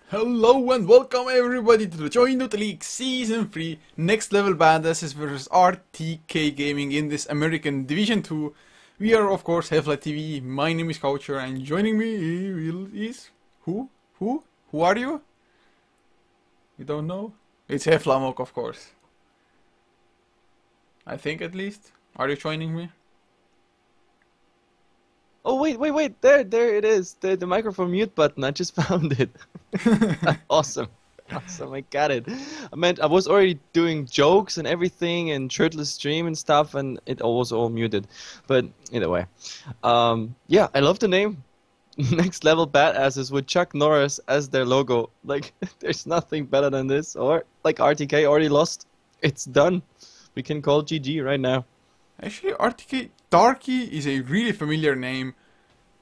Hello and welcome everybody to the Join Dota League Season 3 Next Level Badasses vs RTK Gaming in this American Division 2. We are of course HeflaTV, my name is Coucher and joining me is... Who? Who are you? You don't know? It's HeflaMok of course. I think at least. Are you joining me? Oh wait, there it is, the microphone mute button, I just found it. Awesome, I got it. I was already doing jokes and everything and shirtless stream and stuff and it was all muted. But either way, yeah, I love the name. Next Level Badasses with Chuck Norris as their logo. Like, there's nothing better than this. Or, like, RTK already lost. It's done. We can call GG right now. Actually, RTK Darky is a really familiar name.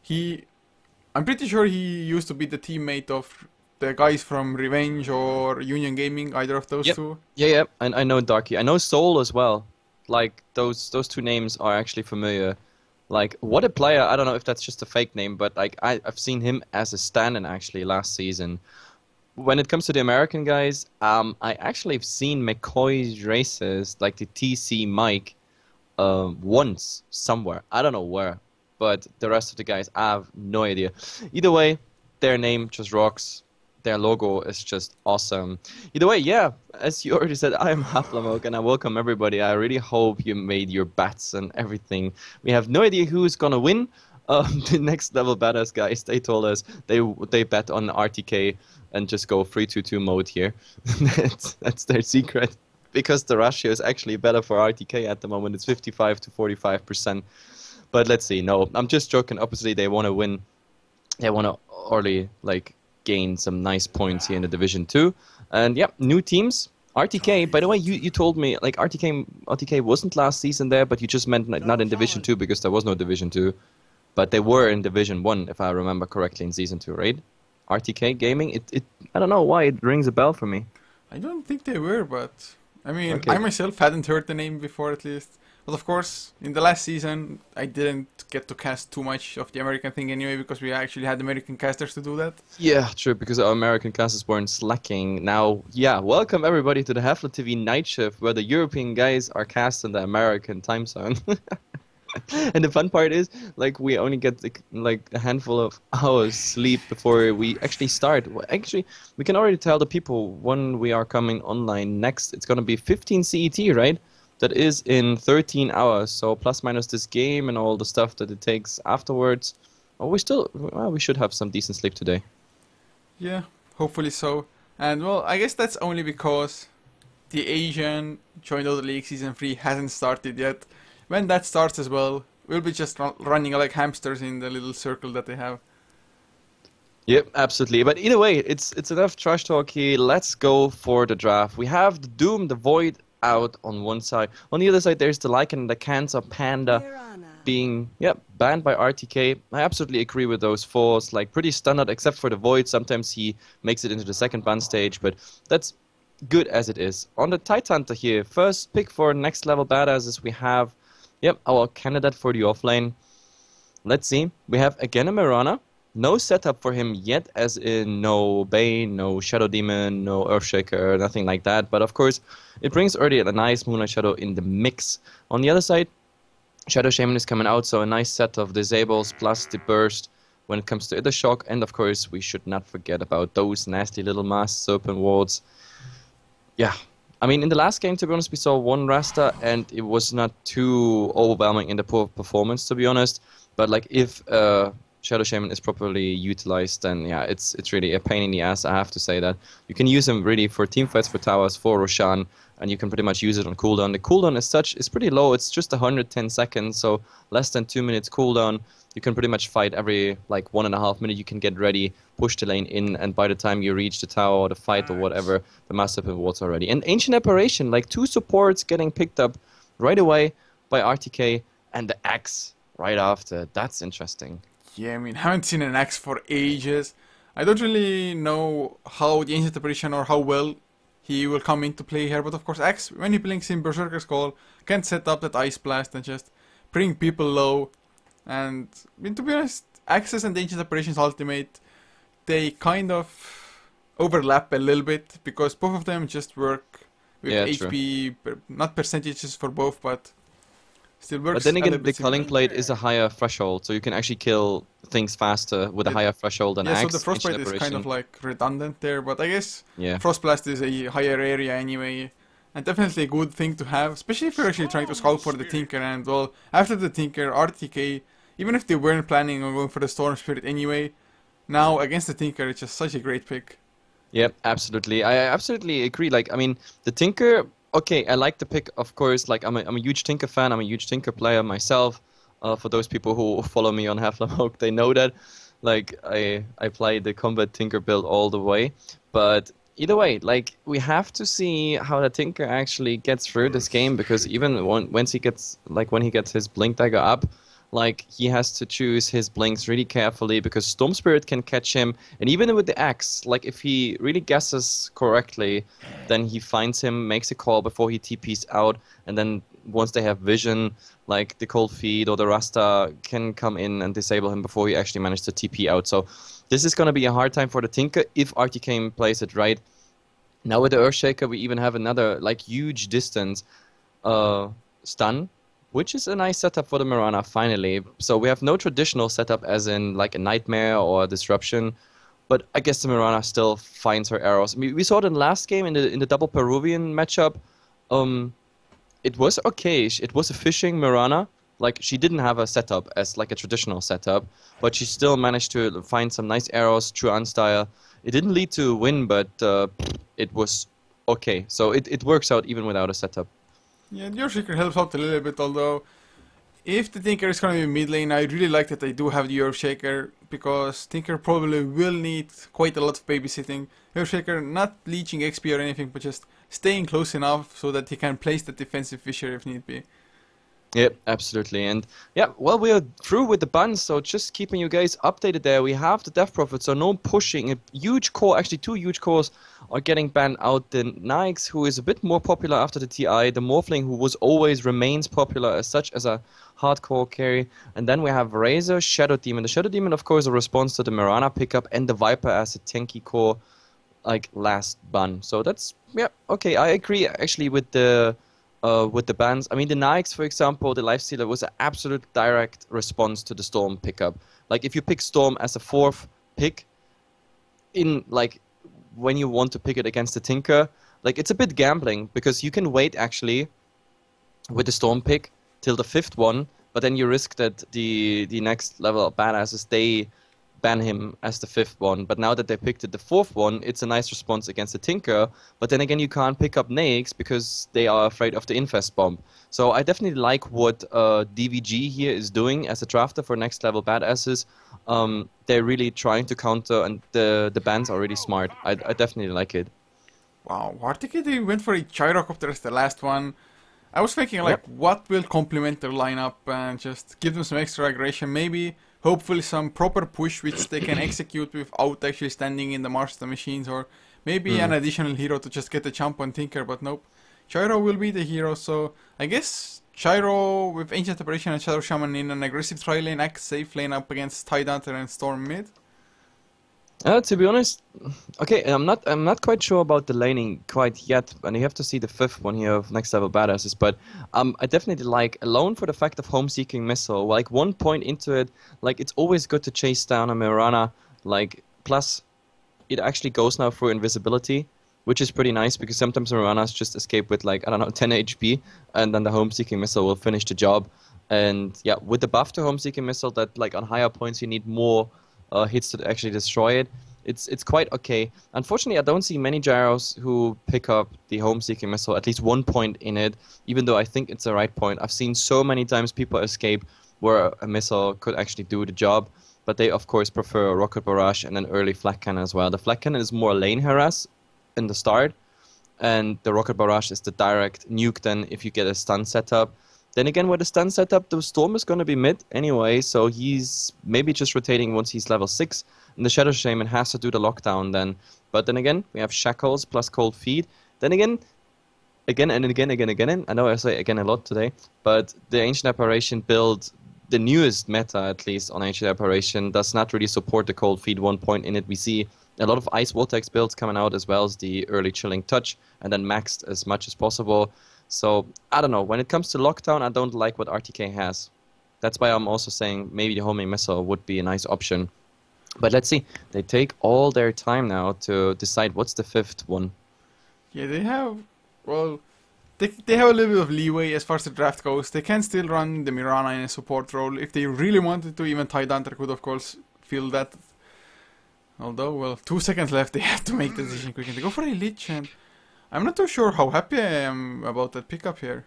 I'm pretty sure he used to be the teammate of the guys from Revenge or Union Gaming, either of those two. Yeah, I know Darky. I know Soul as well. Like, those two names are actually familiar. Like, what a player. I don't know if that's just a fake name, but like I've seen him as a stand-in actually last season. When it comes to the American guys, I actually have seen McCoy's races, like the TC Mike, once somewhere. I don't know where, but the rest of the guys, I have no idea. Either way, their name just rocks. Their logo is just awesome. Either way, yeah, as you already said, I am HeflaMok and I welcome everybody. I really hope you made your bets and everything. We have no idea who's gonna win. The Next Level Badass guys, they told us they bet on RTK and just go 3-2-2 mode here. that's their secret. Because the ratio is actually better for RTK at the moment. It's 55 to 45%. But let's see. No, I'm just joking. Obviously, they want to win. They want to early, like, gain some nice points here in the Division 2. And yeah, new teams. RTK, by the way, you told me, like, RTK wasn't last season there, but you just meant not in Division 2 because there was no Division 2. But they were in Division 1, if I remember correctly, in Season 2, right? RTK Gaming, I don't know why it rings a bell for me. I don't think they were, but... I mean, Okay. I myself hadn't heard the name before at least. But of course, in the last season, I didn't get to cast too much of the American thing anyway, because we actually had American casters to do that. Yeah, true, because our American casters weren't slacking. Now, yeah, welcome everybody to the HeflaTV night shift, where the European guys are cast in the American time zone. And the fun part is, like, we only get like a handful of hours sleep before we actually start. Well, actually, we can already tell the people when we are coming online next. It's gonna be 15 CET, right? That is in 13 hours. So plus minus this game and all the stuff that it takes afterwards. Oh, we should have some decent sleep today. Yeah, hopefully so. And well, I guess that's only because the Asian Join Dota League Season 3 hasn't started yet. When that starts as well, we'll be just running like hamsters in the little circle that they have. Yep, absolutely. But either way, it's enough trash talk here. Let's go for the draft. We have the Doom, the Void out on one side. On the other side, there's the Lycan and the Cancer Panda being banned by RTK. I absolutely agree with those fours. Like, pretty standard, except for the Void. Sometimes he makes it into the second ban stage, but that's good as it is. On the Tidehunter here, first pick for Next Level Badasses, we have our candidate for the offlane. Let's see. We have again a Mirana. No setup for him yet, as in no Bane, no Shadow Demon, no Earthshaker, nothing like that. But of course, it brings already a nice Moonlight Shadow in the mix. On the other side, Shadow Shaman is coming out, so a nice set of disables plus the burst when it comes to Ither Shock. And of course, we should not forget about those nasty little Mass Serpent Wards. Yeah. I mean, in the last game, to be honest, we saw one Rasta, and it was not too overwhelming in the poor performance, to be honest. But like, if Shadow Shaman is properly utilized, then yeah, it's really a pain in the ass. I have to say that you can use him really for teamfights, for towers, for Roshan, and you can pretty much use it on cooldown. The cooldown as such is pretty low. It's just 110 seconds, so less than 2 minutes cooldown. You can pretty much fight every like 1.5 minutes. You can get ready, push the lane in, and by the time you reach the tower or the fight or whatever, the Master Pivots are ready. And Ancient Apparition, like 2 supports getting picked up right away by RTK, and the Axe right after. That's interesting. Yeah, I mean, haven't seen an Axe for ages. I don't really know how the Ancient Apparition or how well he will come into play here, but of course Axe, when he blinks in Berserker's Call, can set up that Ice Blast and just bring people low. And I mean, to be honest, Axes and Ancient Apparition's ultimate, they kind of overlap a little bit because both of them just work with Yeah, HP, not percentages for both, but still works But then a little again, the bit similar. culling plate is a higher threshold, so you can actually kill things faster with a higher threshold than Yeah, so axe. the frostbite ancient is kind of apparition. like redundant there, but I guess Yeah. frostblast is a higher area anyway, and definitely a good thing to have, especially if you're actually trying to scout for the Tinker. And well, after the Tinker, RTK, even if they weren't planning on going for the Storm Spirit anyway, now against the Tinker, it's just such a great pick. Yep, absolutely. I absolutely agree. Like, I mean, the Tinker. Okay, I like the pick, of course. Like, I'm a huge Tinker fan. I'm a huge Tinker player myself. For those people who follow me on HeflaTV, they know that. Like, I play the combat Tinker build all the way. But either way, like, we have to see how the Tinker actually gets through this game, because even once he gets, like, when he gets his Blink Dagger up, like, he has to choose his blinks really carefully, because Storm Spirit can catch him. And even with the axe, like, if he really guesses correctly, then he finds him, makes a call before he TPs out, and then once they have vision, like the Cold Feet or the Rasta can come in and disable him before he actually manages to TP out. So this is going to be a hard time for the Tinker if RTK plays it right. Now with the Earthshaker, we even have another, like, huge distance stun, which is a nice setup for the Mirana, finally. So we have no traditional setup as in like a Nightmare or a Disruption, but I guess the Mirana still finds her arrows. I mean, we saw it in the last game in the double Peruvian matchup. It was okay. It was a fishing Mirana. Like, she didn't have a setup as like a traditional setup, but she still managed to find some nice arrows, true unstyle. It didn't lead to a win, but it was okay. So it works out even without a setup. Yeah, your Shaker helps out a little bit, although if the Tinker is going to be mid lane, I really like that they do have the Earthshaker, because Tinker probably will need quite a lot of babysitting. Earthshaker not leeching XP or anything, but just staying close enough so that he can place the defensive Fisher if need be. Yep, absolutely. And yeah, well, we are through with the bans, so just keeping you guys updated there. We have the Death Prophet, so no pushing. A huge core, actually 2 huge cores are getting banned out. The Nyx, who is a bit more popular after the TI, the Morphling, who was always remains popular as such as a hardcore carry. And then we have Razor, Shadow Demon. The Shadow Demon, of course, a response to the Mirana pickup, and the Viper as a tanky core, like, last ban. So that's, yeah, okay. I agree actually with the bans. I mean, the Nyx, for example, the Lifestealer was an absolute direct response to the Storm pickup. Like, if you pick Storm as a 4th pick, in, like, when you want to pick it against the Tinker, like, it's a bit gambling, because you can wait, actually, with the Storm pick till the 5th one, but then you risk that the next level of badasses, they ban him as the 5th one. But now that they picked it the 4th one, it's a nice response against the Tinker. But then again, you can't pick up Nyx because they are afraid of the Infest bomb. So I definitely like what DVG here is doing as a drafter for next level badasses. They're really trying to counter, and the bans are really smart. I definitely like it. Wow, RTK, they went for a Gyrocopter as the last one. I was thinking, like, Yep. what will complement their lineup and just give them some extra aggression, maybe, hopefully some proper push which they can execute without actually standing in the March of the Machines, or maybe an additional hero to just get a jump on Tinker, but nope. Gyro will be the hero, so I guess Gyro with Ancient Apparition and Shadow Shaman in an aggressive tri-lane, act safe lane up against Tidehunter and Storm mid. To be honest, okay, I'm not quite sure about the laning quite yet, and you have to see the 5th one here of next level badasses. But I definitely like, alone for the fact of home-seeking missile. Like, 1 point into it, like, it's always good to chase down a Mirana. Like, plus it actually goes now through invisibility, which is pretty nice, because sometimes Miranas just escape with, like, I don't know, 10 HP, and then the home-seeking missile will finish the job. And yeah, with the buff to home-seeking missile, that, like, on higher points you need more hits to actually destroy it. It's quite okay. Unfortunately, I don't see many gyros who pick up the home-seeking missile, at least 1 point in it, even though I think it's the right point. I've seen so many times people escape where a missile could actually do the job, but they, of course, prefer a rocket barrage and an early flak cannon as well. The flak cannon is more lane harass in the start, and the rocket barrage is the direct nuke then if you get a stun setup. Then again, with the stun setup, the Storm is going to be mid anyway, so he's maybe just rotating once he's level 6, and the Shadow Shaman has to do the lockdown then. But then again, we have Shackles plus Cold Feet. Then again and again, I know I say again a lot today, but the Ancient Apparition build, the newest meta at least on Ancient Apparition, does not really support the Cold Feet. 1 point in it, we see A lot of Ice Vortex builds coming out, as well as the early Chilling Touch, and then maxed as much as possible. So, I don't know. When it comes to Lockdown, I don't like what RTK has. That's why I'm also saying maybe the homing missile would be a nice option. But let's see. They take all their time now to decide what's the 5th one. Yeah, they have, well, they have a little bit of leeway as far as the draft goes. They can still run the Mirana in a support role. If they really wanted to, even Tidehunter could, of course, fill that. Although, well, 2 seconds left, they have to make the decision quick. And they go for a Lich, and I'm not too sure how happy I am about that pickup here.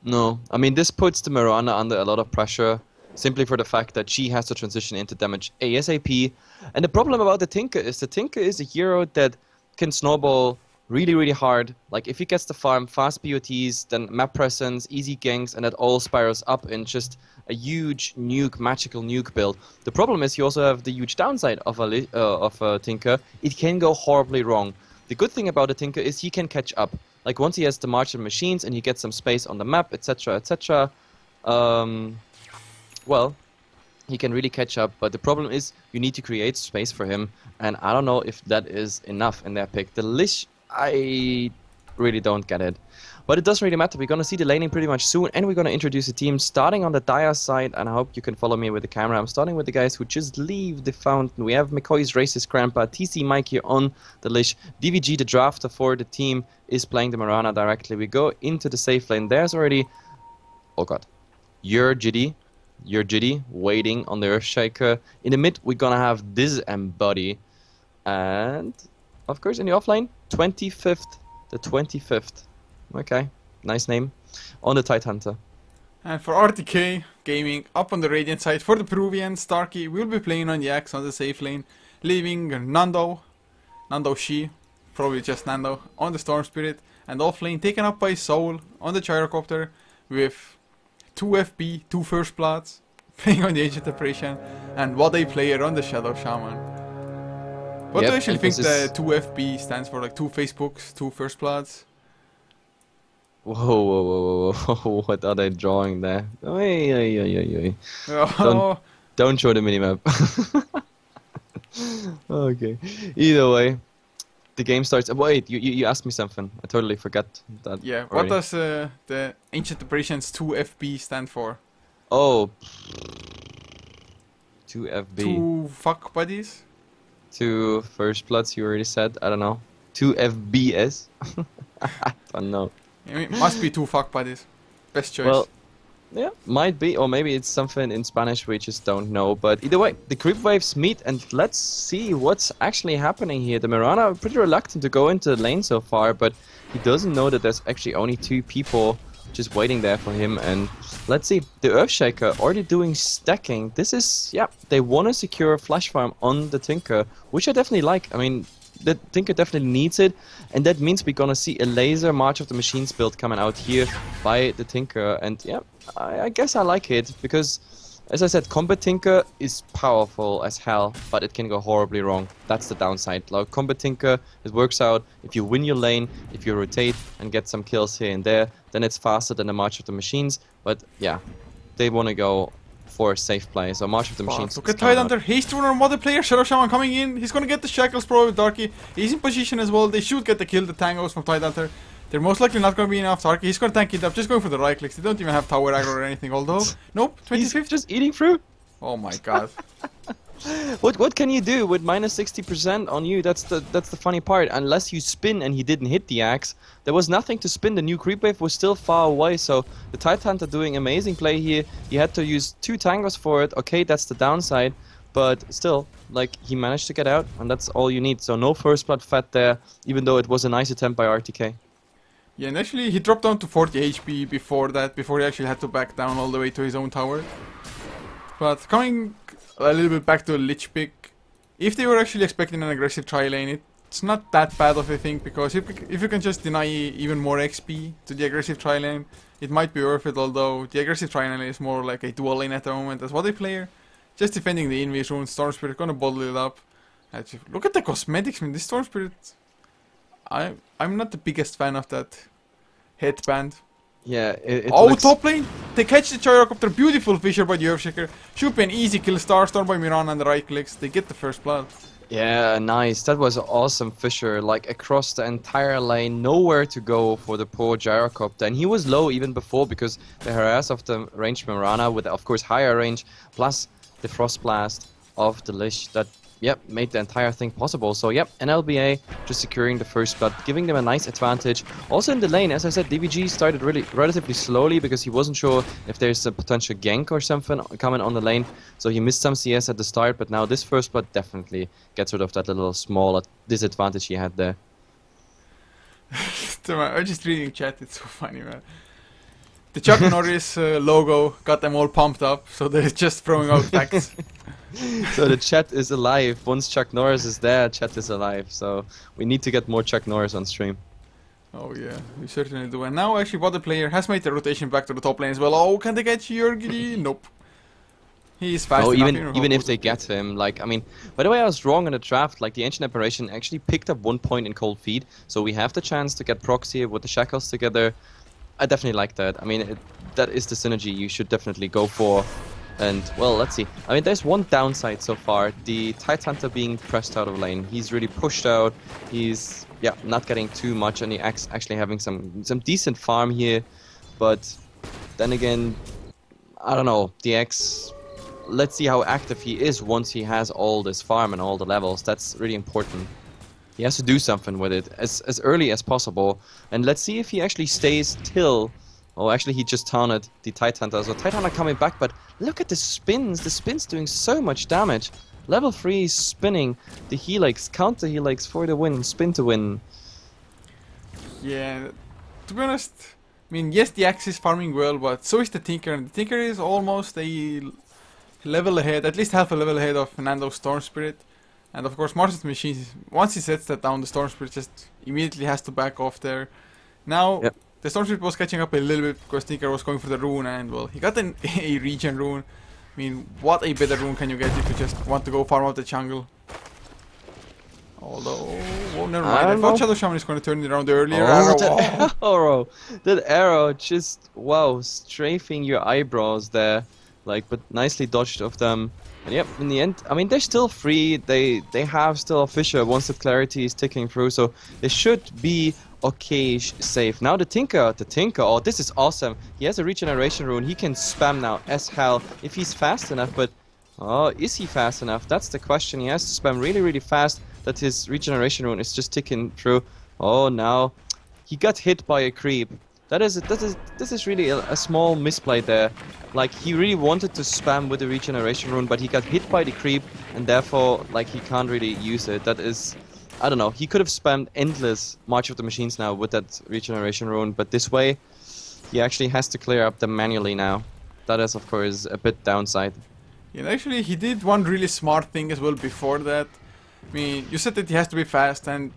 No, I mean, this puts the Mirana under a lot of pressure, simply for the fact that she has to transition into damage ASAP. And the problem about the Tinker is a hero that can snowball really, really hard. Like, if he gets the farm, fast BOTs, then map presence, easy ganks, and that all spirals up in just a huge nuke, magical nuke build. The problem is you also have the huge downside of a Tinker. It can go horribly wrong. The good thing about a Tinker is he can catch up. Like, once he has the March of Machines and he gets some space on the map, etc., etc., well, he can really catch up. But the problem is you need to create space for him, and I don't know if that is enough in their pick. The Lich, I really don't get it. But it doesn't really matter. We're going to see the laning pretty much soon, and we're going to introduce a team starting on the Dire side, and I hope you can follow me with the camera. I'm starting with the guys who just leave the fountain. We have McCoy's Racist Grandpa, TC Mike here on the Lich. DVG, the drafter for the team, is playing the Mirana directly. We go into the safe lane. There's already... Oh god. Your Jiddy, waiting on the Earthshaker. In the mid, we're going to have this Embody. And, of course, in the offlane, 25th. The 25th. Okay, nice name. On the Tidehunter. And for RTK Gaming, up on the Radiant side, for the Peruvian, Starkey will be playing on the Axe on the safe lane, leaving Nando Shi, probably just Nando, on the Storm Spirit, and off lane taken up by Soul on the Gyrocopter, with 2 FB, 2 First Bloods, playing on the Ancient Apparition, and what a player on the Shadow Shaman. What do you actually think the 2 FB stands for? Like 2 Facebooks, 2 First Bloods? Whoa, what are they drawing there? Oh. Don't show the minimap. Okay. Either way, the game starts. Wait, you asked me something. I totally forgot that. Yeah, already. what does the Ancient Apparitions 2 FB stand for? Oh. 2 FB. 2 fuck buddies? 2 First Bloods, you already said. I don't know. 2 FBS? I don't know. It must be 2 fuck buddies. Best choice. Well, yeah, might be, or maybe it's something in Spanish we just don't know. But either way, the creep waves meet, and let's see what's actually happening here. The Mirana are pretty reluctant to go into the lane so far, but he doesn't know that there's actually only 2 people just waiting there for him. And let's see, the Earthshaker already doing stacking. This is, yeah, they want to secure a flash farm on the Tinker, which I definitely like. I mean, the Tinker definitely needs it, and that means we're gonna see a laser March of the Machines build coming out here by the Tinker. And yeah, I guess I like it, because as I said, Combat Tinker is powerful as hell, but it can go horribly wrong. That's the downside. Like, Combat Tinker, it works out if you win your lane, if you rotate and get some kills here and there, then it's faster than the March of the Machines. But yeah, they want to go for a safe play. So March of the Machines. Look at Tidehunter, haste runner, mother player, Shadow Shaman coming in. He's gonna get the shackles probably with Darky. He's in position as well. They should get the kill, the tangos from Tidehunter. They're most likely not gonna be enough. Darky, he's gonna tank it up, just going for the right clicks. They don't even have tower aggro or anything, although nope, 25th. He's just eating through. Oh my god. What can you do with minus 60% on you? That's the funny part. Unless you spin, and he didn't hit the axe, there was nothing to spin. The new creep wave was still far away, so the Tidehunter doing amazing play here. He had to use 2 tangos for it. Okay, that's the downside, but still, like, he managed to get out, and that's all you need. So no First Blood fat there, even though it was a nice attempt by RTK. Yeah, and actually he dropped down to 40 HP before that, before he actually had to back down all the way to his own tower. But coming a little bit back to the Lich pick, if they were actually expecting an aggressive tri-lane, it's not that bad of a thing, because if you can just deny even more XP to the aggressive tri-lane, it might be worth it, although the aggressive tri-lane is more like a dual lane at the moment as what they player. Just defending the Invis rune, Storm Spirit gonna bottle it up. Actually, look at the cosmetics, man, this Storm Spirit... I'm not the biggest fan of that headband. Yeah, it oh, looks... top lane! They catch the Gyrocopter, beautiful Fisher by the Earthshaker. Should be an easy kill, Starstorm by Mirana and the right clicks. They get the First Blood. Yeah, nice. That was awesome, Fisher. Like across the entire lane, nowhere to go for the poor gyrocopter. And he was low even before because the harass of the ranged Marana with, of course, higher range, plus the frost blast of the Lich that, yep, made the entire thing possible. So, yep, NLBA just securing the first blood, giving them a nice advantage. Also in the lane, as I said, DVG started really relatively slowly because he wasn't sure if there's a potential gank or something coming on the lane. So he missed some CS at the start, but now this first blood definitely gets rid of that little small disadvantage he had there. I'm just reading chat, it's so funny, man. The Chuck Norris logo got them all pumped up, so they're just throwing out facts. So the chat is alive. Once Chuck Norris is there, chat is alive. So we need to get more Chuck Norris on stream. Oh yeah, we certainly do. And now actually Bottom player has made the rotation back to the top lane as well. Oh, can they get Jurgidi? Nope. He's fast enough. Even if they get him, like, I mean, by the way, I was wrong in the draft. Like, the Ancient Apparition actually picked up 1 point in Cold Feet, so we have the chance to get Proxy with the Shackles together. I definitely like that. I mean, that is the synergy you should definitely go for. And, well, let's see. I mean, there's one downside so far. The Tidehunter being pressed out of lane. He's really pushed out. He's, yeah, not getting too much, and the Axe actually having some decent farm here. But then again, I don't know. The Axe, let's see how active he is once he has all this farm and all the levels. That's really important. He has to do something with it as early as possible. And let's see if he actually stays till... Oh, actually he just taunted the Tidehunter. So Tidehunter coming back, but look at the spins. The spin's doing so much damage. Level 3 spinning. The Helix, counter Helix for the win. Spin to win. Yeah, to be honest, I mean, yes, the Axe is farming well, but so is the Tinker. And the Tinker is almost a level ahead, at least half a level ahead of Fernando's Storm Spirit. And of course, Martian's Machine, once he sets that down, the Storm Spirit just immediately has to back off there. Now, yep. The Storm Spirit was catching up a little bit because Tinker was going for the rune, and well, he got a regen rune. I mean, what a better rune can you get if you just want to go farm out the jungle? Although, oh, never mind. I thought Shadow Shaman is going to turn it around earlier. That arrow just, wow, strafing your eyebrows there. Like, but nicely dodged of them. And yep, in the end, I mean, they're still free. They have still a Fisher once the clarity is ticking through, so they should be okay safe. Now the Tinker, oh, this is awesome. He has a regeneration rune. He can spam now as hell if he's fast enough, but oh, is he fast enough? That's the question. He has to spam really, really fast that his regeneration rune is just ticking through. Oh, now he got hit by a creep. This is really a small misplay there. Like, he really wanted to spam with the regeneration rune, but he got hit by the creep, and therefore, like, he can't really use it. That is, I don't know. He could have spammed endless March of the Machines now with that regeneration rune, but this way, he actually has to clear up them manually now. That is, of course, a bit downside. Yeah, actually, he did one really smart thing as well before that. I mean, you said that he has to be fast, and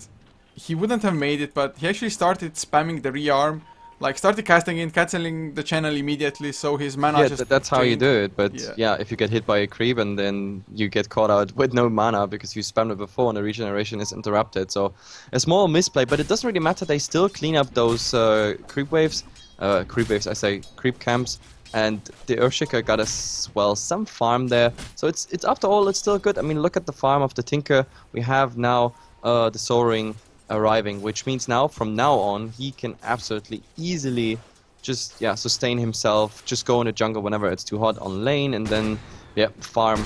he wouldn't have made it, but he actually started spamming the rearm. Like, started casting in, cancelling the channel immediately, so his mana just... that's how you do it, but yeah, if you get hit by a creep and then you get caught out with no mana because you spammed it before and the regeneration is interrupted, so a small misplay, but it doesn't really matter, they still clean up those creep waves, I say, creep camps, and the Earthshaker got us, well, some farm there, so it's after all, it's still good. I mean, look at the farm of the Tinker. We have now the Soul Ring arriving, which means now from now on he can absolutely easily just sustain himself, just go in the jungle whenever it's too hot on lane, and then farm.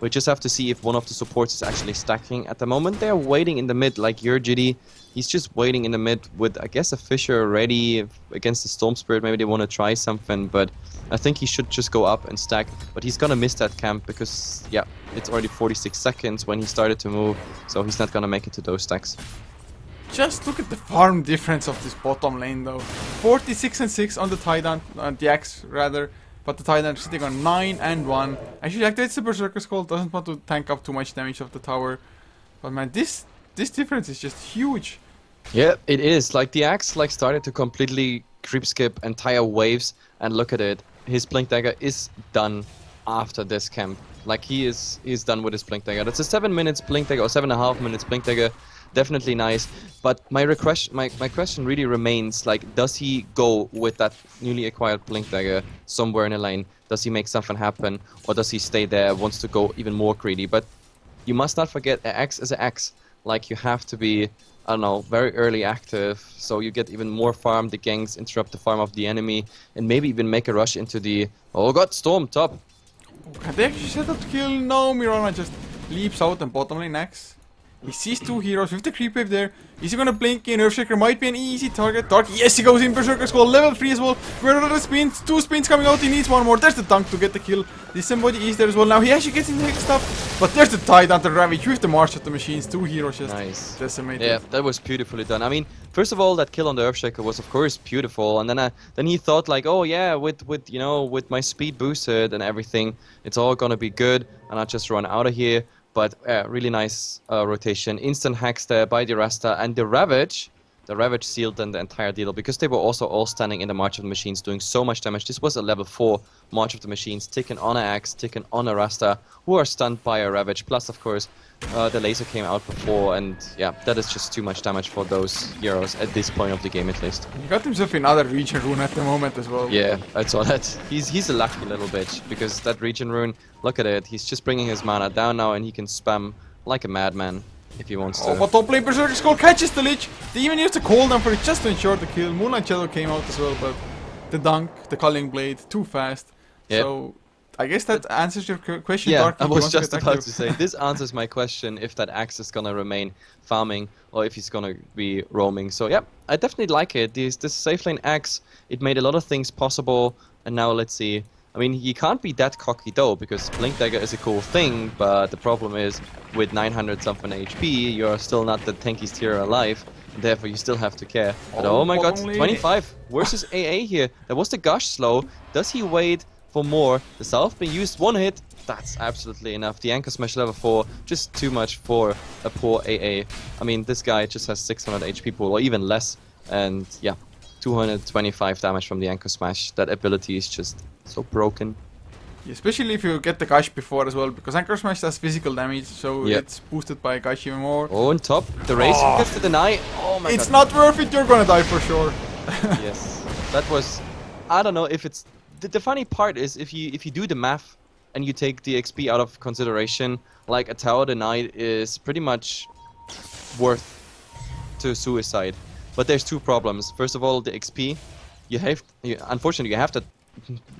We just have to see if one of the supports is actually stacking. At the moment they're waiting in the mid, like Jurgidi, he's just waiting in the mid with, I guess, a Fisher ready against the Storm Spirit. Maybe they want to try something, but I think he should just go up and stack, but he's gonna miss that camp because it's already 46 seconds when he started to move, so he's not gonna make it to those stacks. Just look at the farm difference of this bottom lane though. 46 and 6 on the Tidehunter, the Axe rather, but the Tidehunter sitting on 9 and 1. Actually activates the Berserker Skull, doesn't want to tank up too much damage of the tower. But man, this difference is just huge. Yeah, it is. Like, the Axe started to completely creep skip entire waves, and look at it. His Blink Dagger is done after this camp. Like, he's done with his Blink Dagger. That's a 7 minutes Blink Dagger, or 7.5 minutes Blink Dagger. Definitely nice, but my question really remains, like, does he go with that newly acquired Blink Dagger somewhere in the lane? Does he make something happen, or does he stay there, wants to go even more greedy? But you must not forget a X is a X. Like, you have to be, I don't know, very early active, so you get even more farm. The ganks interrupt the farm of the enemy, and maybe even make a rush into the... Oh god, Storm, top! Can they actually set up to kill? No, Mirana just leaps out and bottom lane X. He sees two heroes with the creep wave there. Is he gonna blink in? Earthshaker might be an easy target. Dark, yes, he goes in. Berserker Skull, level 3 as well. Where are the spins? 2 spins coming out. He needs one more. There's the dunk to get the kill. This somebody is there as well. Now he actually gets in the hex stuff. But there's the Tide under Ravage with the March of the Machines. 2 heroes just decimated. Yeah, that was beautifully done. I mean, first of all, that kill on the Earthshaker was of course beautiful, and then he thought like, oh yeah, with my speed boosted and everything, it's all gonna be good, and I just run out of here. But really nice rotation. Instant hacks there by the Rasta, and the Ravage sealed then the entire deal because they were also all standing in the March of the Machines doing so much damage. This was a level 4 March of the Machines taken on an Axe, taken on a Rasta, who are stunned by a Ravage. Plus, of course, the laser came out before, and yeah, that is just too much damage for those heroes at this point of the game at least. He got himself another region rune at the moment as well. Yeah, I saw that. He's a lucky little bitch because that region rune, look at it, he's just bringing his mana down now and he can spam like a madman if he wants to. Oh, but top lane Berserker Skull catches the Lich. They even used a cooldown for it just to ensure the kill. Moonlight Shadow came out as well, but the dunk, the Culling Blade, too fast. Yep. So I guess that answers your question, yeah, Dark. I was just about to say, this answers my question if that Axe is gonna remain farming or if he's gonna be roaming. So yeah, I definitely like it. This safe lane Axe, it made a lot of things possible, and now let's see. I mean, you can't be that cocky though, because Blink Dagger is a cool thing, but the problem is, with 900 something HP, you're still not the tankiest hero alive, and therefore you still have to care. But oh my god, 25 versus AA here. That was the Gush slow. Does he wait for more? The South being used, one hit, that's absolutely enough. The Anchor Smash level 4, just too much for a poor AA. I mean, this guy just has 600 HP pool, or even less, and yeah, 225 damage from the Anchor Smash. That ability is just so broken. Yeah, especially if you get the Gush before as well, because Anchor Smash does physical damage, so it's boosted by Gush even more. Oh, on top, the race gets to deny. Oh my god. It's not worth it, you're gonna die for sure. Yes, that was, I don't know if it's, the funny part is if you do the math and you take the XP out of consideration, like a tower denied is pretty much worth to suicide. But there's two problems. First of all, the XP, unfortunately you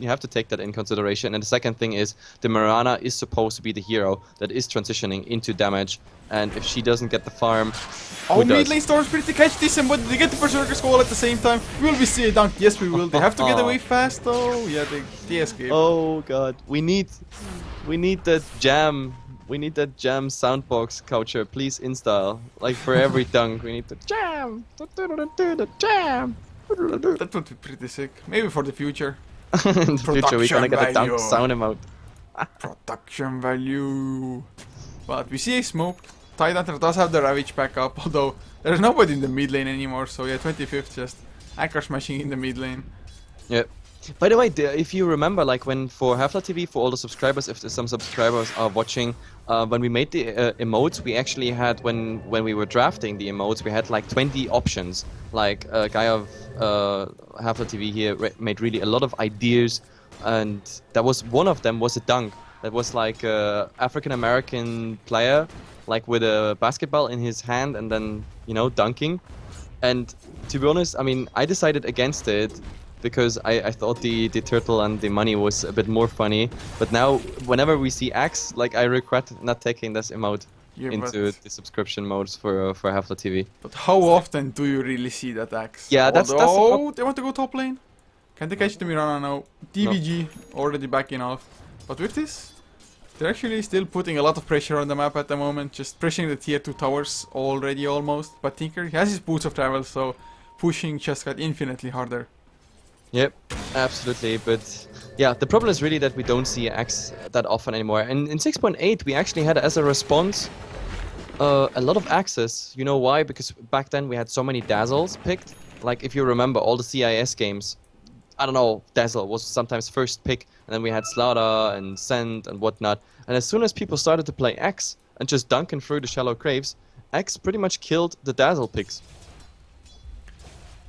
have to take that in consideration. And the second thing is the Mirana is supposed to be the hero that is transitioning into damage, and if she doesn't get the farm, oh, mid lane Storm's pretty to catch this, and but they get the Berserker Skull at the same time. Will we see a dunk? Yes, we will. They have to get away fast though. Yeah, they escape. Oh god, we need that jam. We need that jam soundbox culture. Please install. Like for every dunk, we need the jam. The jam. That would be pretty sick. Maybe for the future. In the future, we're gonna get a dunk sound emote. Production value. But we see a smoke. Tidehunter does have the Ravage back up, although there's nobody in the mid lane anymore. So yeah, 25th just Anchor Smashing in the mid lane. Yep. By the way, if you remember, like when for HeflaTV, for all the subscribers, if some subscribers are watching, when we made the emotes, we actually had, when we were drafting the emotes, we had like 20 options. Like a guy of HeflaTV here made really a lot of ideas, and that was one of them was a dunk. That was like a African American player, like with a basketball in his hand and then, you know, dunking. And to be honest, I mean, I decided against it, because I thought the turtle and the money was a bit more funny. But now, whenever we see Axe, like I regret not taking this emote into the subscription modes for HeflaTV. But how often do you really see that Axe? Yeah, that's oh, they want to go top lane. Can they catch the Mirana now? DVG already backing off. But with this, they're actually still putting a lot of pressure on the map at the moment. Just pressuring the tier 2 towers already almost. But Tinker, he has his boots of travel, so pushing just got infinitely harder. Yep, absolutely, but yeah, the problem is really that we don't see Axe that often anymore. And in 6.8 we actually had, as a response, a lot of Axes. You know why? Because back then we had so many Dazzles picked. Like if you remember all the CIS games, I don't know, Dazzle was sometimes first pick, and then we had Slaughter and Send and whatnot. And as soon as people started to play Axe and just dunking through the shallow graves, Axe pretty much killed the Dazzle picks.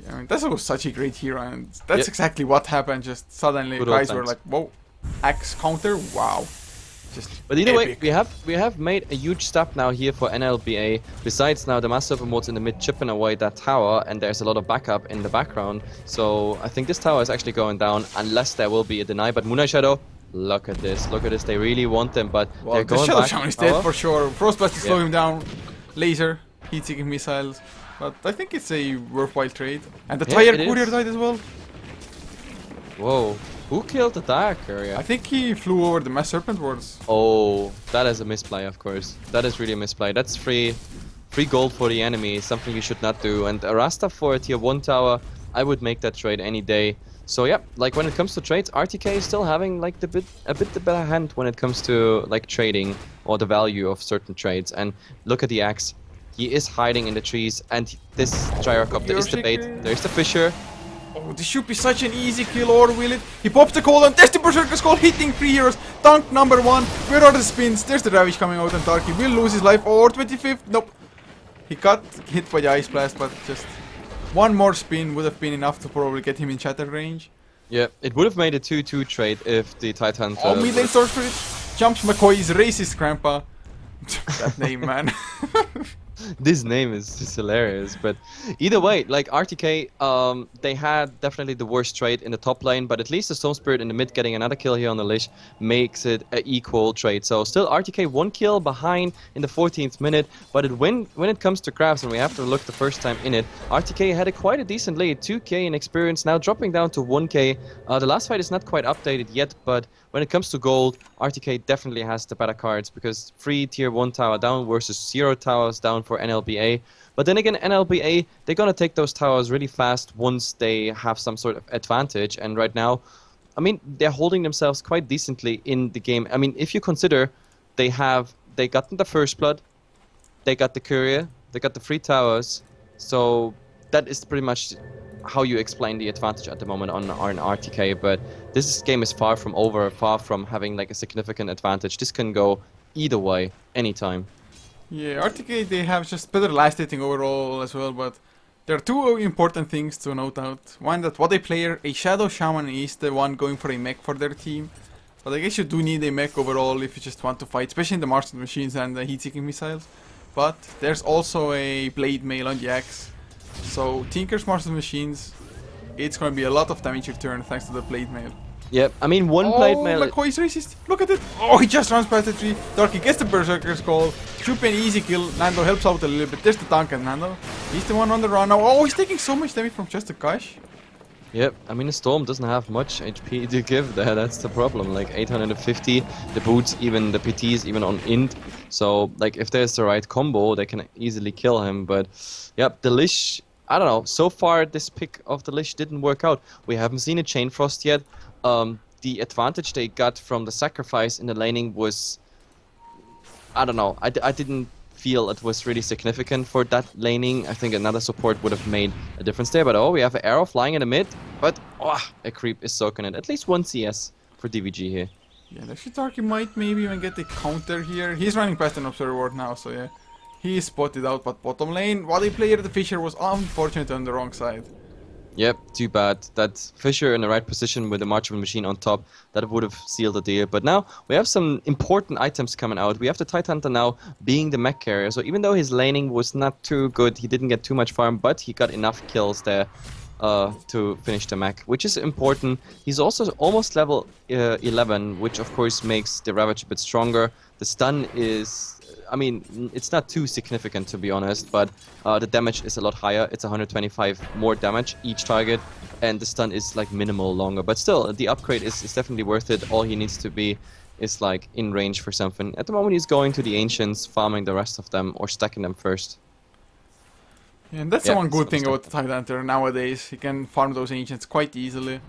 Yeah, I mean, Dazzle was such a great hero, and that's exactly what happened. Just suddenly guys were like, whoa, Axe counter, wow. Just But either way, epic. we have made a huge step now here for NLBA. Besides now the Master Promotes in the mid chipping away that tower, and there's a lot of backup in the background. So I think this tower is actually going down unless there will be a deny. But Moonlight Shadow, look at this, look at this. They really want them, but Well, they're the going Shadow back. Shaman is dead for sure. Frostblast to slow Yeah. him down. Laser, heat-seeking missiles. But I think it's a worthwhile trade. And the Yeah, Tire it Courier is. died as well. Whoa, who killed the Dark Courier? I think he flew over the Mass Serpent wards. Oh, that is a misplay, of course. That is really a misplay. That's free gold for the enemy, something you should not do. And a Rasta for a tier 1 tower, I would make that trade any day. So yeah, like when it comes to trades, RTK is still having like a bit the better hand when it comes to like trading or the value of certain trades. And look at the axe. He is hiding in the trees, and this Gyrocopter is the bait. There's the Fisher. Oh, this should be such an easy kill, or will it? He pops the cooldown, there's the Berserker Skull hitting 3 heroes. Tank number 1, where are the spins? There's the Ravage coming out, and Darky will lose his life. Or 25th, nope. He got hit by the Ice Blast, but just one more spin would have been enough to probably get him in shatter range. Yeah, it would have made a 2-2 trade if the Titan... Oh, mid-lane Sorcerer jumps McCoy's racist grandpa. That name, man. This name is just hilarious, but either way, like RTK, they had definitely the worst trade in the top lane, but at least the Stone Spirit in the mid getting another kill here on the Lich makes it an equal trade. So still RTK 1 kill behind in the 14th minute, but when it comes to crafts, and we have to look the first time in it, RTK had quite a decent lead, 2k in experience, now dropping down to 1k. The last fight is not quite updated yet, but when it comes to gold, RTK definitely has the better cards, because 3 tier 1 tower down versus 0 towers down for NLBA. But then again, NLBA, they're gonna take those towers really fast once they have some sort of advantage. And right now, I mean, they're holding themselves quite decently in the game. I mean, if you consider they got the first blood, they got the courier, they got the 3 towers. So that is pretty much how you explain the advantage at the moment on RTK. But this game is far from over, far from having like a significant advantage. This can go either way, anytime. Yeah, RTK, they have just better last hitting overall as well, but there are 2 important things to note out. One, that what a player, a Shadow Shaman is the one going for a mech for their team. But I guess you do need a mech overall if you just want to fight, especially in the Martian machines and the heat-seeking missiles. But there's also a Blade Mail on the axe. So Tinker's Martian machines, it's going to be a lot of damage return thanks to the Blade Mail. Yep, I mean one Blade Mail... Oh, McCoy's racist. Look at it. Oh, he just runs past the tree. Darky gets the Berserker Skull. Should be an easy kill. Nando helps out a little bit. There's the tank and Nando. He's the one on the run now. Oh, he's taking so much damage from just a Kash. Yep, I mean the Storm doesn't have much HP to give there, that's the problem. Like 850, the boots, even the PTs, even on int. So like if there's the right combo, they can easily kill him. But yep, the Lich, I don't know, so far this pick of the Lich didn't work out. We haven't seen a Chain Frost yet. The advantage they got from the sacrifice in the laning was, I don't know, I didn't feel it was really significant for that laning. I think another support would have made a difference there, but oh, we have an arrow flying in the mid, but a creep is soaking it. At least 1 CS for DVG here. Yeah, the Shiitake might maybe even get a counter here. He's running past an Observer Ward now, so yeah. He is spotted out, but bottom lane, what a player, the Fisher was unfortunately on the wrong side. Yep, too bad. That Fisher in the right position with the Marchable Machine on top, that would have sealed the deal. But now we have some important items coming out. We have the Titan Hunter now being the mech carrier. So even though his laning was not too good, he didn't get too much farm, but he got enough kills there to finish the mech, which is important. He's also almost level 11, which of course makes the Ravage a bit stronger. The stun is... I mean, it's not too significant to be honest, but the damage is a lot higher. It's 125 more damage each target, and the stun is like minimal longer. But still, the upgrade is definitely worth it. All he needs to be is like in range for something. At the moment, he's going to the Ancients, farming the rest of them or stacking them first. Yeah, and that's the one good thing about the Titan Hunter nowadays. He can farm those Ancients quite easily.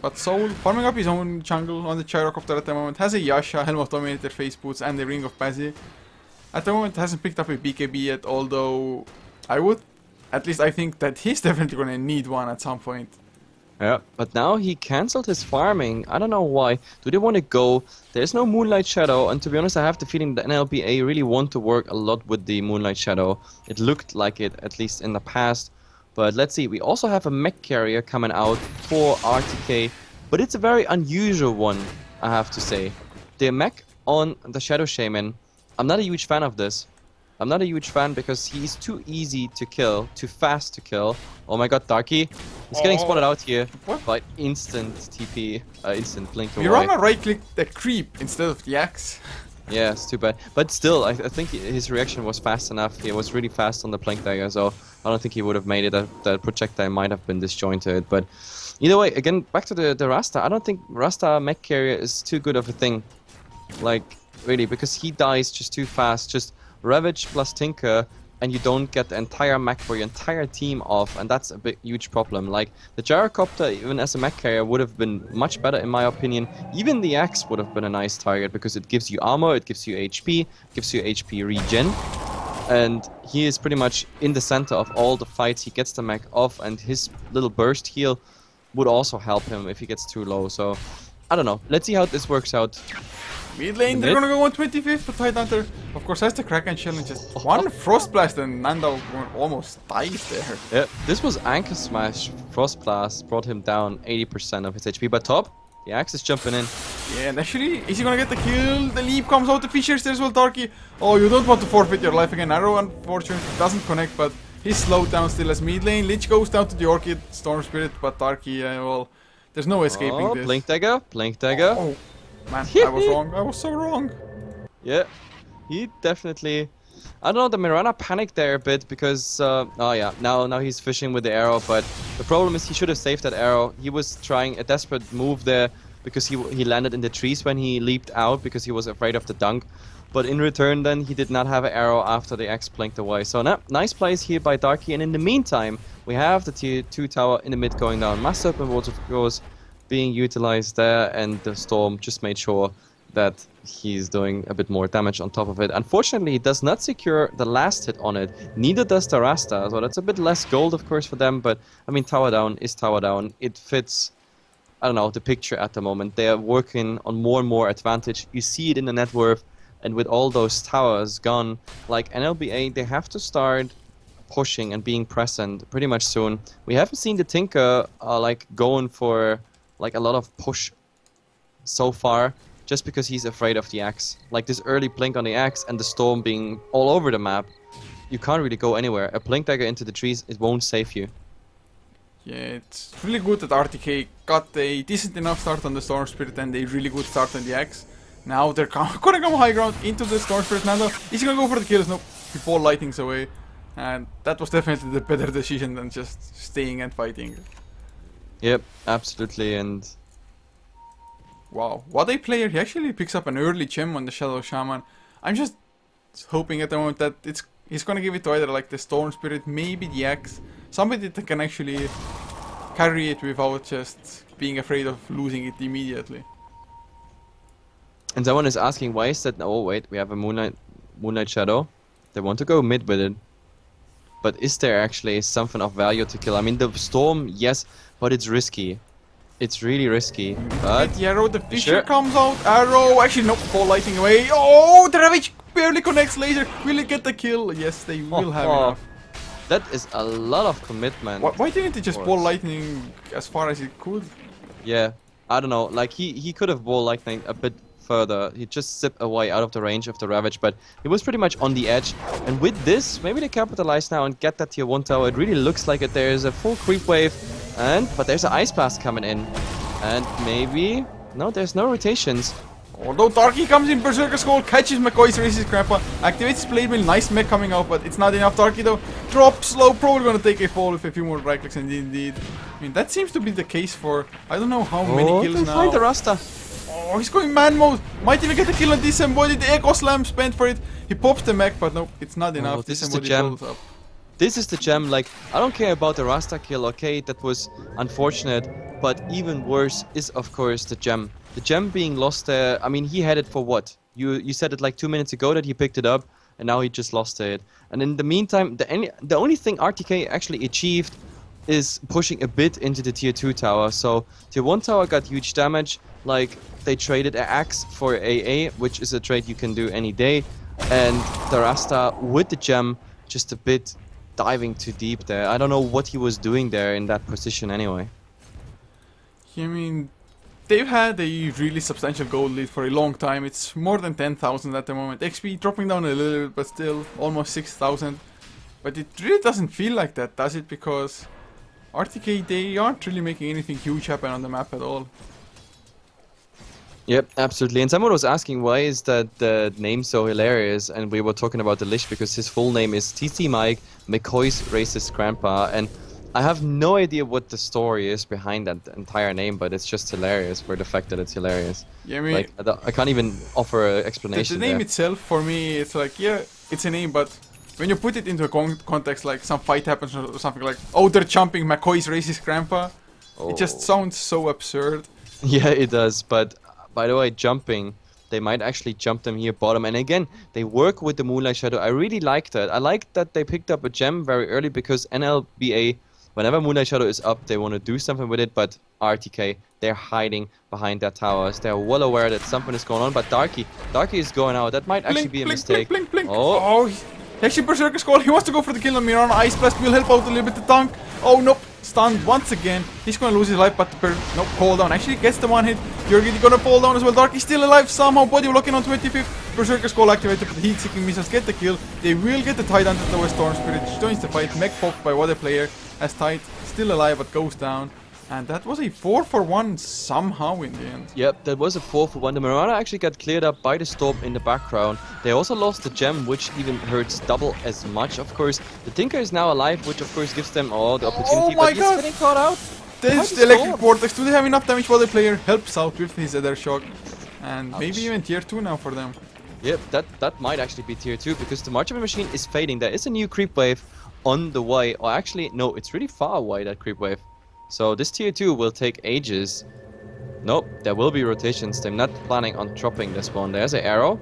But Soul, farming up his own jungle on the Gyrocopter at the moment, has a Yasha, Helm of Dominator, Face Boots, and the Ring of Pazzi. At the moment, hasn't picked up a BKB yet, although at least I think that he's definitely gonna need one at some point. Yeah, but now he cancelled his farming. I don't know why. Do they want to go? There's no Moonlight Shadow, and to be honest, I have the feeling the NLBA really want to work a lot with the Moonlight Shadow. It looked like it, at least in the past. But let's see, we also have a mech carrier coming out for RTK, but it's a very unusual one, I have to say. The mech on the Shadow Shaman. I'm not a huge fan of this. I'm not a huge fan because he's too easy to kill, too fast to kill. Oh my god, Darky. He's getting spotted out here by instant TP, instant blink away. We run a right click the creep instead of the axe. Yeah, it's too bad. But still, I think his reaction was fast enough. He was really fast on the Blink Dagger, so I don't think he would have made it. That projectile might have been disjointed. But either way, again, back to the Rasta. I don't think Rasta mech carrier is too good of a thing. Like, really, because he dies just too fast. Just Ravage plus Tinker, and you don't get the entire mech for your entire team off, and that's a big, huge problem. Like, the Gyrocopter, even as a mech carrier, would have been much better in my opinion. Even the Axe would have been a nice target, because it gives you armor, it gives you HP, gives you HP regen, and he is pretty much in the center of all the fights. He gets the mech off, and his little burst heal would also help him if he gets too low, so I don't know. Let's see how this works out. Mid lane, they're gonna go on 25th, but Tidehunter, of course, has the Kraken Shell and just one Frost Blast, and Nando almost dies there. Yeah, this was Anchor Smash. Frost Blast brought him down 80% of his HP, but top, the Axe is jumping in. Yeah, and actually, is he gonna get the kill? The leap comes out, the Fishers there as well, Darky. Oh, you don't want to forfeit your life again. Arrow, unfortunately, doesn't connect, but he's slowed down still as mid lane. Lich goes down to the Orchid, Storm Spirit, but Darky, well, there's no escaping this. Blink Dagger, Blink Dagger. Oh. Man, I was wrong. I was so wrong. Yeah, he definitely... I don't know, the Mirana panicked there a bit because... oh yeah, now he's fishing with the arrow, but the problem is he should have saved that arrow. He was trying a desperate move there because he landed in the trees when he leaped out because he was afraid of the dunk. But in return then, he did not have an arrow after the Axe blinked away. So nice plays here by Darky, and in the meantime, we have the tier 2 tower in the mid going down. Master Open Water goes being utilized there, and the Storm just made sure that he's doing a bit more damage on top of it. Unfortunately, he does not secure the last hit on it, neither does the Rasta, so that's a bit less gold of course for them, but I mean, tower down is tower down. It fits, I don't know, the picture at the moment. They are working on more and more advantage. You see it in the net worth, and with all those towers gone, like NLBA, they have to start pushing and being present pretty much soon. We haven't seen the Tinker like going for like a lot of push so far, just because he's afraid of the Axe. Like this early blink on the Axe and the Storm being all over the map, you can't really go anywhere. A blink dagger into the trees, it won't save you. Yeah, it's really good that RTK got a decent enough start on the Storm Spirit and a really good start on the Axe. Now they're gonna come high ground into the Storm Spirit. Nando, is he gonna go for the kills? No, he ball lightnings away. And that was definitely the better decision than just staying and fighting. Yep, absolutely, and... Wow, what a player. He actually picks up an early gem on the Shadow Shaman. I'm just hoping at the moment that he's gonna give it to either like the Storm Spirit, maybe the Axe. Somebody that can actually carry it without just being afraid of losing it immediately. And someone is asking, why is that... Oh wait, we have a Moonlight Shadow. They want to go mid with it. But is there actually something of value to kill? I mean, the Storm, yes, but it's risky. It's really risky. But the arrow, the Fisher comes out. Arrow, actually, no, ball lighting away. Oh, the Ravage barely connects laser. Will it get the kill? Yes, they will have enough. That is a lot of commitment. Why didn't he just ball lightning as far as he could? Yeah, I don't know. Like he could have ball lightning a bit further. He just zipped away out of the range of the Ravage, but he was pretty much on the edge. And with this, maybe they capitalize now and get that tier 1 tower. It really looks like it. There's a full creep wave, but there's an Ice Blast coming in. And maybe... No, there's no rotations. Although Darky comes in, Berserker Skull, catches McCoy's, raises Grandpa, activates his Blade Mail, nice mech coming out, but it's not enough. Darky though, drops low, probably gonna take a fall with a few more right clicks, and indeed. I mean, that seems to be the case for, I don't know how many kills now. Find the Rasta. Oh, he's going man mode. Might even get a kill on Disembodied. The Echo Slam spent for it. He pops the mech, but no, it's not enough. This is the gem. This is the gem. Like, I don't care about the Rasta kill. Okay, that was unfortunate, but even worse is of course the gem. The gem being lost there. I mean, he had it for what? You said it like 2 minutes ago that he picked it up, and now he just lost it. And in the meantime, the only thing RTK actually achieved is pushing a bit into the tier 2 tower. So tier 1 tower got huge damage. Like, they traded an Axe for AA, which is a trade you can do any day. And the Rasta with the gem, just a bit diving too deep there. I don't know what he was doing there in that position anyway. I mean, they've had a really substantial gold lead for a long time. It's more than 10,000 at the moment. XP dropping down a little bit, but still almost 6,000. But it really doesn't feel like that, does it? Because RTK, they aren't really making anything huge happen on the map at all. Yep, absolutely. And someone was asking why is that the name so hilarious, and we were talking about the Lish because his full name is TC Mike, McCoy's racist grandpa, and I have no idea what the story is behind that entire name, but it's just hilarious for the fact that it's hilarious. Yeah, I mean, like, I can't even offer an explanation. The name itself, for me, it's like, yeah, it's a name, but when you put it into a context, like some fight happens or something like, oh, they're jumping McCoy's racist grandpa, it just sounds so absurd. Yeah, it does, but by the way, jumping, they might actually jump them here bottom. And again, they work with the Moonlight Shadow. I really like that. I like that they picked up a gem very early because NLBA, whenever Moonlight Shadow is up, they want to do something with it. But RTK, they're hiding behind their towers. They're well aware that something is going on. But Darky is going out. That might actually be a mistake. Blink, blink, blink. Oh, actually Berserker Skull. He wants to go for the kill on Mirana. Ice Blast will help out a little bit the tank. Oh, nope. Stunned once again. He's gonna lose his life, but nope, cooldown. Actually gets the one hit. Jurgid gonna fall down as well. Darky's still alive somehow. Body blocking on 25th. Berserker Skull activated, but heat seeking missiles get the kill. They will get the Titan to the Storm Spirit. Joins the fight. Mech popped by Water player as Tide still alive but goes down. And that was a 4-for-1 somehow in the end. Yep, that was a 4-for-1. The Mirana actually got cleared up by the Storm in the background. They also lost the gem, which even hurts double as much, of course. The Tinker is now alive, which of course gives them all the opportunity. Oh my but god! He's getting caught out. There's the Electric Vortex. Do they have enough damage while the player helps out with his Ether Shock? And maybe even tier 2 now for them. Yep, that might actually be tier 2 because the March of the Machine is fading. There is a new creep wave on the way. Or actually, no, it's really far away, that creep wave. So this tier 2 will take ages. Nope, there will be rotations. They're not planning on dropping this one. There's an arrow.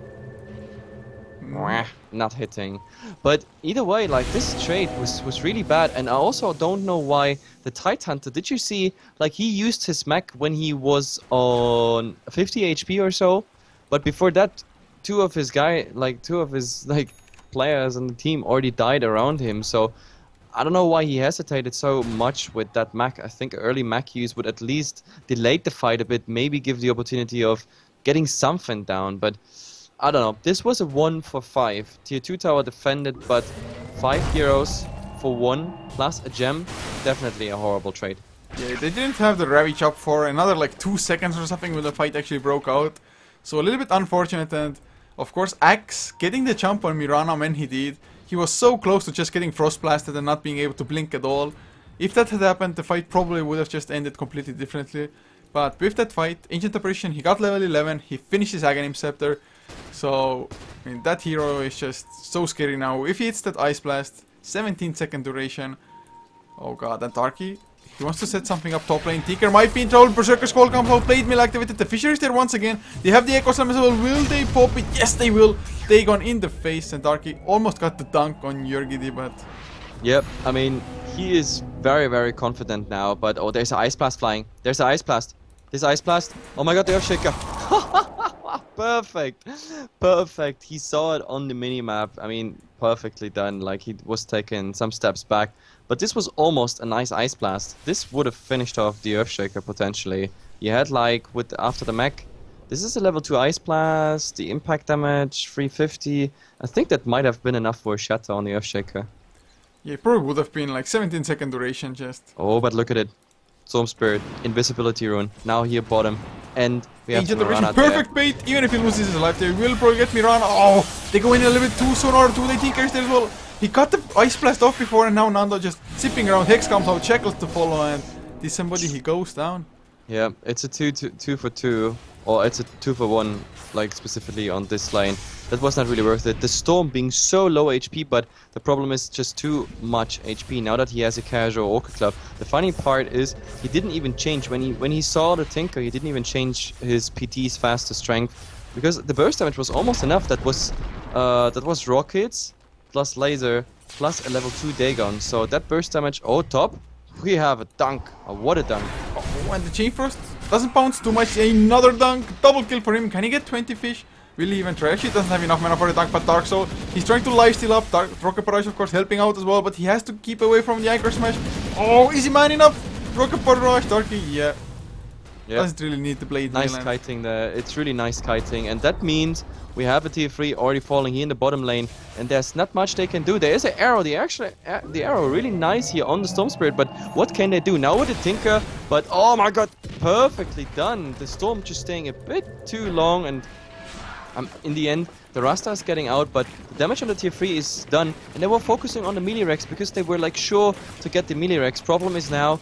Not hitting. But either way, like, this trade was really bad. And I also don't know why the Tidehunter, did you see, like, he used his mech when he was on 50 HP or so. But before that, two of his players on the team already died around him. So I don't know why he hesitated so much with that mech. I think early mech use would at least delay the fight a bit, maybe give the opportunity of getting something down, but I don't know. This was a 1-for-5. Tier 2 tower defended, but 5 heroes for 1 plus a gem, definitely a horrible trade. Yeah, they didn't have the Ravage up for another like 2 seconds or something when the fight actually broke out. So a little bit unfortunate, and of course Axe getting the jump on Mirana when he did. He was so close to just getting frost blasted and not being able to blink at all. If that had happened, the fight probably would have just ended completely differently. But with that fight, Ancient Apparition, he got level 11, he finished his Aghanim Scepter. So, I mean, that hero is just so scary now. If he hits that Ice Blast, 17-second duration. Oh god, and Darky, he wants to set something up top lane. Tinker might be in trouble. Berserker Skull comes out, Blade Mill activated. The Fisher is there once again. They have the Echo Slam as well. Will they pop it? Yes, they will. They gone in the face, and Darky almost got the dunk on Jurgidi, but... Yep, I mean, he is very, very confident now, but oh, there's an Ice Blast flying. There's an Ice Blast. This Ice Blast. Oh my god, the Earthshaker. Perfect. Perfect. He saw it on the minimap. I mean, perfectly done. Like, he was taking some steps back. But this was almost a nice Ice Blast. This would have finished off the Earthshaker potentially. You had like after the mech. This is a level 2 Ice Blast, the impact damage 350. I think that might have been enough for a shatter on the Earthshaker. Yeah, it probably would have been like 17-second duration just. Oh, but look at it. Storm Spirit, Invisibility Rune, now here bottom. And we have Mirana perfect bait, even if he loses his life, they will probably get Mirana. Oh, they go in a little bit too soon, or they Tinker's there as well. He got the Ice Blast off before, and now Nando just zipping around. Hex comes out, Shackles to follow, and this somebody, he goes down. Yeah, it's a 2-for-2, or it's a 2-for-1, like specifically on this lane. That was not really worth it. The Storm being so low HP, but the problem is just too much HP. Now that he has a casual Orca Club, the funny part is he didn't even change when he saw the Tinker. He didn't even change his PT's faster strength because the burst damage was almost enough. That was rockets plus laser plus a level 2 Dagon. So that burst damage. Oh, top. We have a dunk. Oh, what a dunk. Oh, and the Chain Frost doesn't bounce too much. Another dunk. Double kill for him. Can he get 20 fish? Will he even try? Actually, he doesn't have enough mana for the dunk, but Dark Soul, he's trying to lifesteal up. Rocket Barrage, of course, helping out as well, but he has to keep away from the Anchor Smash. Oh, is he man enough? Rocket Barrage, Darky, yeah. Yep. Doesn't really need to play it Nice mainland. kiting there. It's really nice kiting, and that means we have a tier 3 already falling here in the bottom lane, and there's not much they can do. There is an arrow. The arrow really nice here on the Storm Spirit, but what can they do now with the Tinker? But oh my god, perfectly done. The Storm just staying a bit too long, and in the end, the Rasta is getting out, but the damage on the tier 3 is done, and they were focusing on the melee Rex because they were like sure to get the melee Rex. Problem is now,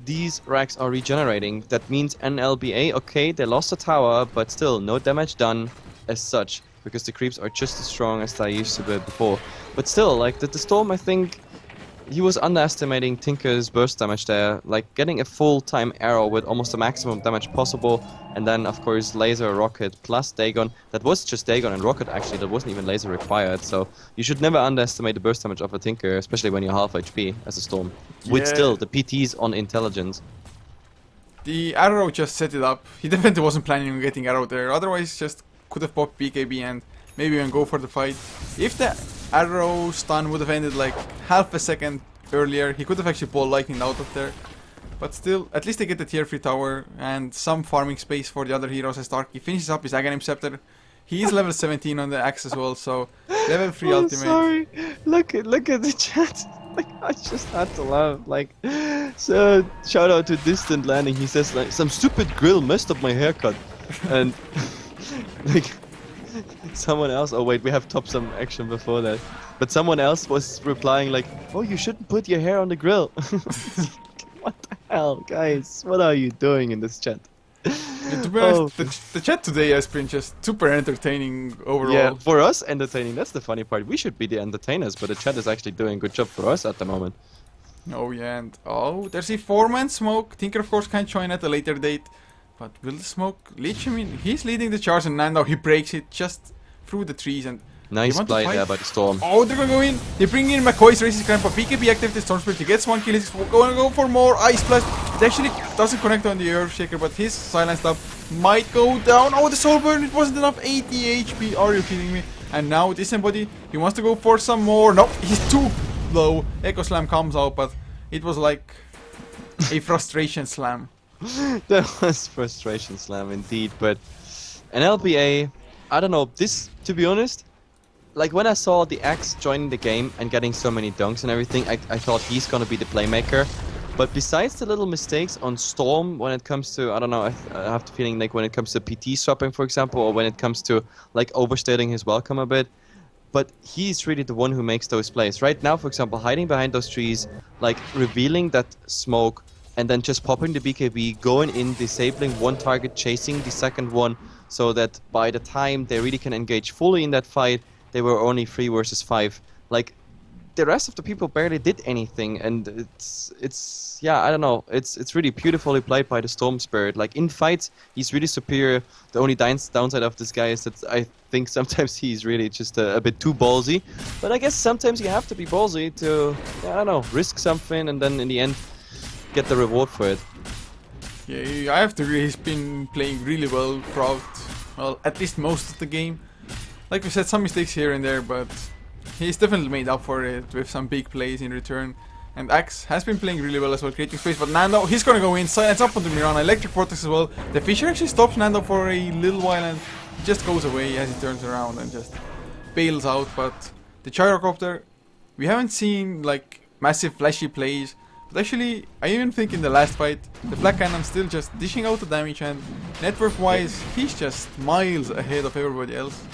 these racks are regenerating. That means NLBA, okay, they lost the tower, but still no damage done as such, because the creeps are just as strong as they used to be before. But still, like the Storm, I think he was underestimating Tinker's burst damage there, like getting a full-time arrow with almost the maximum damage possible, and then of course laser, rocket plus Dagon. That was just Dagon and rocket actually, that wasn't even laser required, so you should never underestimate the burst damage of a Tinker, especially when you're half HP as a Storm. With still the PTs on intelligence. The arrow just set it up. He definitely wasn't planning on getting arrow there, otherwise just could have popped BKB and maybe even go for the fight. If the arrow stun would have ended like half a second earlier, he could have actually pulled lightning out of there. But still, at least they get the tier 3 tower and some farming space for the other heroes as Dark. He finishes up his Aghanim Scepter. He is level 17 on the axe as well, so level 3 ultimate. Sorry, look at the chat. Like, I just had to laugh. Like, so shout out to Distant Landing. He says like some stupid grill messed up my haircut, and like someone else. Oh wait, we have top some action before that. But someone else was replying like, "Oh, you shouldn't put your hair on the grill." What the hell, guys? What are you doing in this chat? To be honest, the chat today has been just super entertaining overall. Yeah, for us entertaining, that's the funny part. We should be the entertainers, but the chat is actually doing a good job for us at the moment. Oh yeah, and oh, there's a 4-man smoke. Tinker of course can't join at a later date. But will the smoke leech him in? He's leading the charge, and now he breaks it just through the trees. And nice play there by the Storm. Oh, they're gonna go in. They bring in McCoy's Racing Grandpa. BKB active the Storm Spirit. He gets 1 kill. He's gonna go for more Ice Blast. It actually doesn't connect on the Earthshaker, but his silenced up might go down. Oh, the Soul Burn. It wasn't enough. 80 HP. Are you kidding me? And now Disembody. He wants to go for some more. No, he's too low. Echo Slam comes out, but it was like a frustration slam. That was frustration slam indeed, but NLBA, I don't know, this, to be honest, like when I saw the Axe joining the game and getting so many dunks and everything, I thought he's gonna be the playmaker. But besides the little mistakes on Storm when it comes to, I don't know, I have the feeling like when it comes to PT swapping, for example, or when it comes to like overstating his welcome a bit, but he's really the one who makes those plays. Right now, for example, hiding behind those trees, like revealing that smoke, and then just popping the BKB, going in, disabling one target, chasing the second one, so that by the time they really can engage fully in that fight, they were only 3 versus 5. Like, the rest of the people barely did anything, and it's yeah, I don't know, it's really beautifully played by the Storm Spirit. Like, in fights, he's really superior. The only downside of this guy is that I think sometimes he's really just a bit too ballsy. But I guess sometimes you have to be ballsy to, yeah, I don't know, risk something, and then in the end, get the reward for it. Yeah, I have to agree, he's been playing really well throughout, well, at least most of the game. Like we said, some mistakes here and there, but he's definitely made up for it with some big plays in return. And Axe has been playing really well as well, creating space, but Nando, he's gonna go in, silence up onto Mirana, electric vortex as well. The Fisher actually stops Nando for a little while, and he just goes away as he turns around and just bails out. But the Gyrocopter, we haven't seen like massive flashy plays. But actually, I even think in the last fight, the Flak Cannon still just dishing out the damage, and net worth wise, he's just miles ahead of everybody else.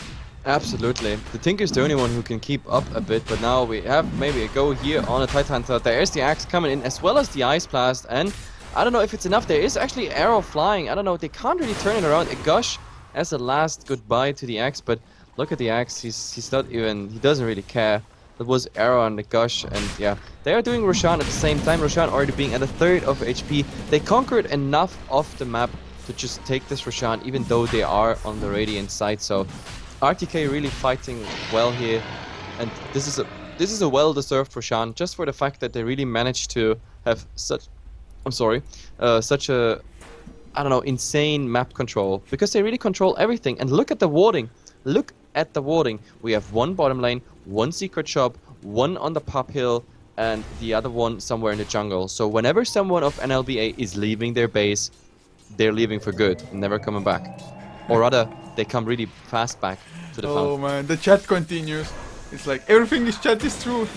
Absolutely. The Tinker's the only one who can keep up a bit, but now we have maybe a go here on a Tidehunter. There's the Axe coming in, as well as the Ice Blast, and I don't know if it's enough. There is actually arrow flying. I don't know, they can't really turn it around. A Gush as a last goodbye to the Axe, but look at the Axe, he's not even, he doesn't really care. That was arrow and the Gush, and yeah, they are doing Roshan at the same time. Roshan already being at a third of HP. They conquered enough of the map to just take this Roshan, even though they are on the Radiant side. So RTK really fighting well here, and this is a well-deserved Roshan, just for the fact that they really managed to have such, such a, I don't know, insane map control, because they really control everything. And look at the warding. Look at the warding. We have one bottom lane, one secret shop, one on the pop hill, and the other one somewhere in the jungle. So whenever someone of NLBA is leaving their base, they're leaving for good and never coming back. Or rather, they come really fast back to the Oh fountain. man, the chat continues. It's like everything this chat is true.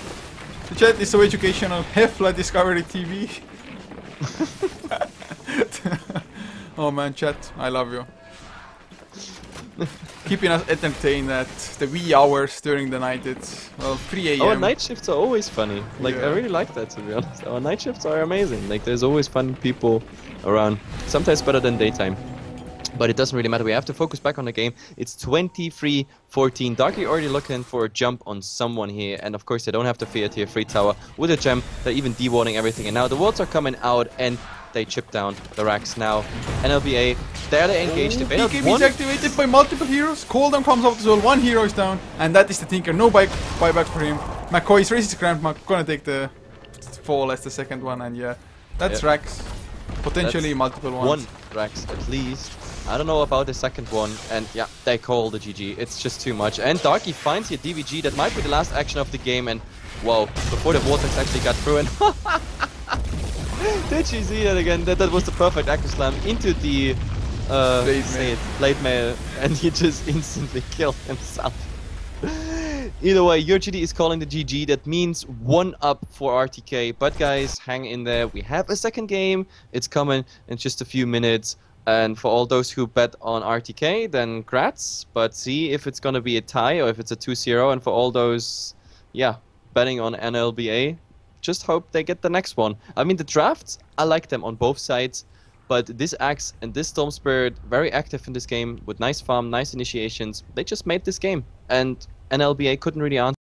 The chat is so educational. Hefla Discovery TV. Oh man, chat, I love you. Keeping us entertained at the wee hours during the night. It's, well, 3 a.m. Our night shifts are always funny. Like, Yeah. I really like that, to be honest. Our night shifts are amazing. Like, there's always fun people around. Sometimes better than daytime. But it doesn't really matter. We have to focus back on the game. It's 23-14. Darky already looking for a jump on someone here. And of course, they don't have to fear tier 3 tower with a gem. They're even de-warding everything. And now the wards are coming out and they chip down the racks now. NLBA, there they engage. They bailed BKB one. is activated by multiple heroes. Cooldown comes out as well. One hero is down. And that is the Tinker. No buyback for him. McCoy is racist grandma. Gonna take the fall as the second one. And yeah, that's Yep. racks. Potentially That's multiple ones. One racks at least. I don't know about the second one, and yeah, they call the GG. It's just too much. And Darky finds here DVG. That might be the last action of the game. And wow, before the vortex actually got through, and did you see that again? That was the perfect Echo Slam into the late mail, and he just instantly killed himself. Either way, your GD is calling the GG. That means 1 up for RTK. But guys, hang in there. We have a second game. It's coming in just a few minutes. And for all those who bet on RTK, then grats. But see if it's going to be a tie or if it's a 2-0. And for all those, yeah, betting on NLBA, just hope they get the next one. I mean, the drafts, I like them on both sides. But this Axe and this Storm Spirit, very active in this game with nice farm, nice initiations. They just made this game. And NLBA couldn't really answer.